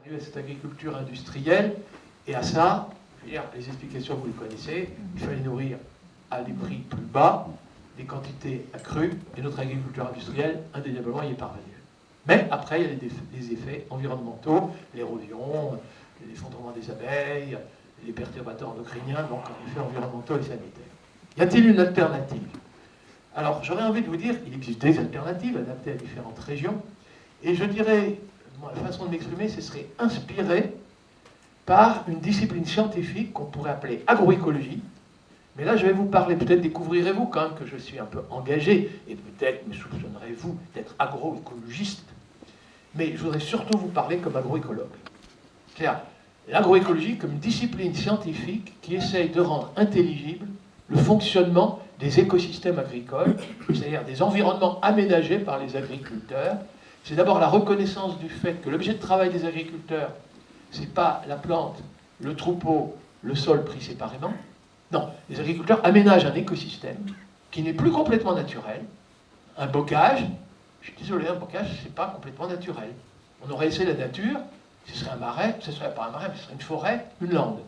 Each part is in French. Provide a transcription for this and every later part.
arriver à cette agriculture industrielle, et à ça, je veux dire, les explications, vous les connaissez, il fallait nourrir à des prix plus bas, des quantités accrues, et notre agriculture industrielle, indéniablement, y est parvenue. Mais après, il y a les effets environnementaux, l'érosion, l'effondrement des abeilles, les perturbateurs endocriniens, donc en effets environnementaux et sanitaires. Y a-t-il une alternative? Alors, j'aurais envie de vous dire, il existe des alternatives adaptées à différentes régions, et je dirais, la façon de m'exprimer, ce serait inspiré par une discipline scientifique qu'on pourrait appeler agroécologie. Mais là, je vais vous parler, peut-être découvrirez-vous quand même que je suis un peu engagé, et peut-être me soupçonnerez-vous d'être agroécologiste, mais je voudrais surtout vous parler comme agroécologue. C'est-à-dire, l'agroécologie comme une discipline scientifique qui essaye de rendre intelligible le fonctionnement des écosystèmes agricoles, c'est-à-dire des environnements aménagés par les agriculteurs. C'est d'abord la reconnaissance du fait que l'objet de travail des agriculteurs, ce n'est pas la plante, le troupeau, le sol pris séparément. Non, les agriculteurs aménagent un écosystème qui n'est plus complètement naturel. Un bocage, je suis désolé, un bocage, ce n'est pas complètement naturel. On aurait essayé la nature, ce serait un marais, ce ne serait pas un marais, mais ce serait une forêt, une lande.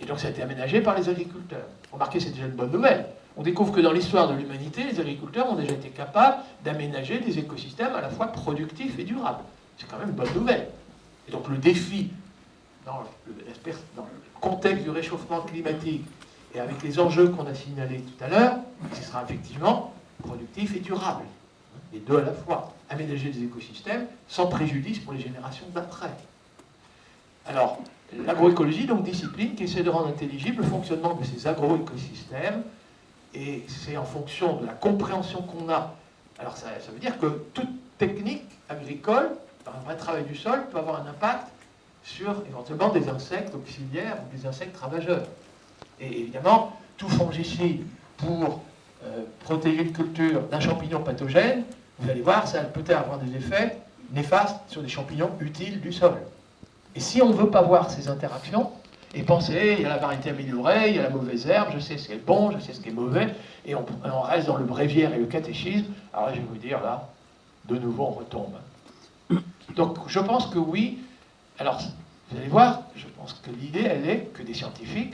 Et donc ça a été aménagé par les agriculteurs. Remarquez, c'est déjà une bonne nouvelle. On découvre que dans l'histoire de l'humanité, les agriculteurs ont déjà été capables d'aménager des écosystèmes à la fois productifs et durables. C'est quand même une bonne nouvelle. Et donc le défi, dans le contexte du réchauffement climatique, et avec les enjeux qu'on a signalés tout à l'heure, ce sera effectivement productif et durable. Les deux à la fois. Aménager des écosystèmes sans préjudice pour les générations d'après. Alors, l'agroécologie, donc discipline qui essaie de rendre intelligible le fonctionnement de ces agroécosystèmes, et c'est en fonction de la compréhension qu'on a. Alors ça veut dire que toute technique agricole, par un vrai travail du sol, peut avoir un impact sur éventuellement des insectes auxiliaires ou des insectes ravageurs. Et évidemment, tout fongicide pour protéger une culture d'un champignon pathogène, vous allez voir, ça peut avoir des effets néfastes sur des champignons utiles du sol. Et si on ne veut pas voir ces interactions, et penser, il y a la variété améliorée, il y a la mauvaise herbe, je sais ce qui est bon, je sais ce qui est mauvais, et on reste dans le bréviaire et le catéchisme, alors là, je vais vous dire, là, de nouveau, on retombe. Donc, je pense que oui. Alors, vous allez voir, je pense que l'idée, elle est que des scientifiques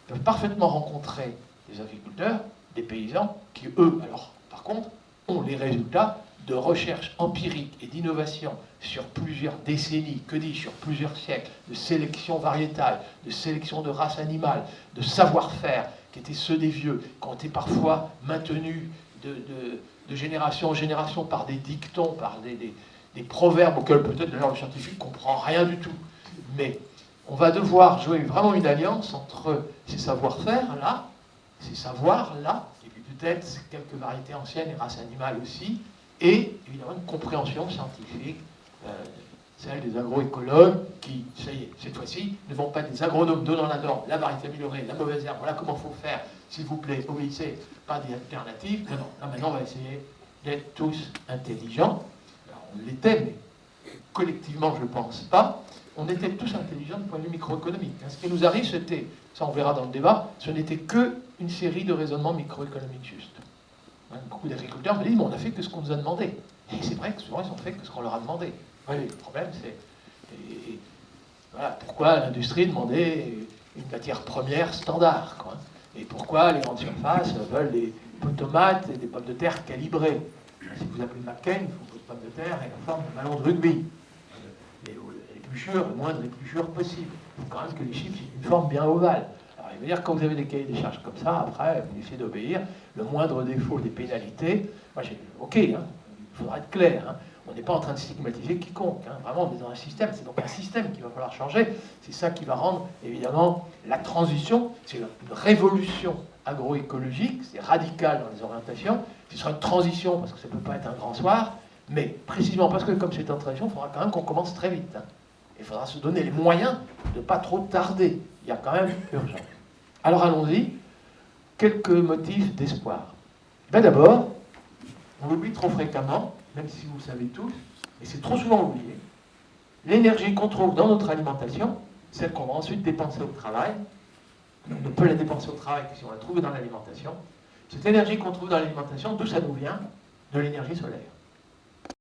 peuvent parfaitement rencontrer des agriculteurs, des paysans, qui, eux, alors, par contre, ont les résultats de recherche empirique et d'innovation sur plusieurs décennies, que dis-je, sur plusieurs siècles, de sélection variétale, de sélection de races animales, de savoir-faire, qui étaient ceux des vieux, qui ont été parfois maintenus de génération en génération par des dictons, par des proverbes auxquels peut-être d'ailleurs le scientifique ne comprend rien du tout. Mais on va devoir jouer vraiment une alliance entre ces savoir-faire-là, ces savoirs-là, et puis peut-être quelques variétés anciennes et races animales aussi, et évidemment une compréhension scientifique, celle des agroécologues qui, ça y est, cette fois-ci, ne vont pas être des agronomes donnant la norme, la variété améliorée, la mauvaise herbe, voilà comment il faut faire, s'il vous plaît, obéissez, pas des alternatives. Non, non, là maintenant on va essayer d'être tous intelligents. Alors, on l'était, mais collectivement je ne pense pas. On était tous intelligents du point de vue microéconomique. Ce qui nous arrive, c'était, ça on verra dans le débat, ce n'était qu'une série de raisonnements microéconomiques justes. Beaucoup d'agriculteurs me disent, mais on a fait que ce qu'on nous a demandé. Et c'est vrai que souvent, ils ont fait que ce qu'on leur a demandé. Oui, le problème, c'est... voilà, pourquoi l'industrie demandait une matière première standard, quoi. Et pourquoi les grandes surfaces veulent des tomates et des pommes de terre calibrées. Si vous appelez McCain, il faut que votre pomme de terre ait la forme d'un ballon de rugby. L'épluchure, le moindre épluchure possible. Il faut quand même que les chips aient une forme bien ovale. Alors, il veut dire que quand vous avez des cahiers des charges comme ça, après, vous essayez d'obéir. Le moindre défaut, des pénalités. Moi, ok, hein, il faudra être clair. Hein, on n'est pas en train de stigmatiser quiconque. Hein, vraiment, on est dans un système. C'est donc un système qu'il va falloir changer. C'est ça qui va rendre, évidemment, la transition. C'est une révolution agroécologique. C'est radical dans les orientations. Ce sera une transition parce que ça ne peut pas être un grand soir. Mais précisément parce que, comme c'est en transition, il faudra quand même qu'on commence très vite. Hein. Il faudra se donner les moyens de ne pas trop tarder. Il y a quand même urgence. Alors allons-y. Quelques motifs d'espoir. Ben d'abord, on l'oublie trop fréquemment, même si vous le savez tous, et c'est trop souvent oublié, l'énergie qu'on trouve dans notre alimentation, celle qu'on va ensuite dépenser au travail, on ne peut la dépenser au travail que si on la trouve dans l'alimentation, cette énergie qu'on trouve dans l'alimentation, d'où ça nous vient? De l'énergie solaire.